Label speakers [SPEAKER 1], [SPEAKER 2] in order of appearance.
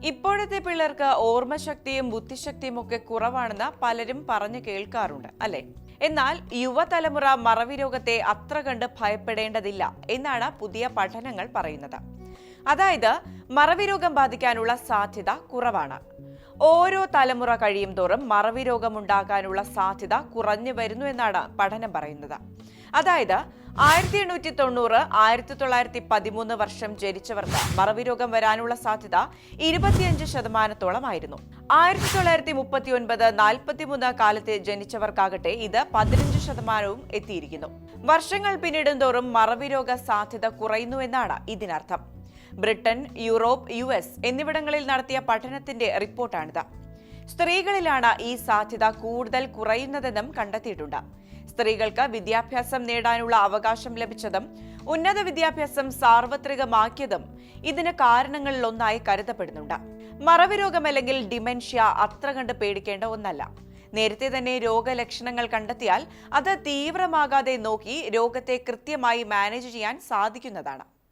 [SPEAKER 1] ഇപ്പോഴത്തെ പിള്ളേർക്ക് ഓർമ്മശക്തിയും ബുദ്ധിശക്തിയും ഒക്കെ കുറവാണെന്ന് പലരും പറഞ്ഞു കേൾക്കാറുണ്ട് അല്ലെ? എന്നാൽ യുവതലമുറ മറവി രോഗത്തെ അത്ര കണ്ട് ഭയപ്പെടേണ്ടതില്ല എന്നാണ് പുതിയ പഠനങ്ങൾ പറയുന്നത്. അതായത് മറവി രോഗം ബാധിക്കാനുള്ള സാധ്യത കുറവാണ്. ഓരോ തലമുറ കഴിയും തോറും മറവി രോഗമുണ്ടാകാനുള്ള സാധ്യത കുറഞ്ഞു വരുന്നു എന്നാണ് പഠനം പറയുന്നത്. അതായത് 1890, 1913 വർഷം ജനിച്ചവർക്ക് മറവി രോഗം വരാനുള്ള സാധ്യത 25%-ആയിരുന്നു. 1939, 43 കാലത്തെ ജനിച്ചവർക്കാകട്ടെ ഇത് 15%-വും എത്തിയിരിക്കുന്നു. വർഷങ്ങൾ പിന്നിടും തോറും മറവി രോഗ സാധ്യത കുറയുന്നു എന്നാണ് ഇതിനർത്ഥം. ബ്രിട്ടൻ, യൂറോപ്പ്, US എന്നിവിടങ്ങളിൽ നടത്തിയ പഠനത്തിന്റെ റിപ്പോർട്ടാണിത്. സ്ത്രീകളിലാണ് ഈ സാധ്യത കൂടുതൽ കുറയുന്നതെന്നും കണ്ടെത്തിയിട്ടുണ്ട്. സ്ത്രീകൾക്ക് വിദ്യാഭ്യാസം നേടാനുള്ള അവകാശം ലഭിച്ചതും ഉന്നത വിദ്യാഭ്യാസം സാർവത്രികമാക്കിയതും ഇതിന് കാരണങ്ങളിലൊന്നായി കരുതപ്പെടുന്നുണ്ട്. മറവി രോഗം അല്ലെങ്കിൽ ഡിമെൻഷ്യ അത്ര കണ്ട് പേടിക്കേണ്ട ഒന്നല്ല. നേരത്തെ തന്നെ രോഗലക്ഷണങ്ങൾ കണ്ടെത്തിയാൽ അത് തീവ്രമാകാതെ നോക്കി രോഗത്തെ കൃത്യമായി മാനേജ് ചെയ്യാൻ സാധിക്കുന്നതാണ്.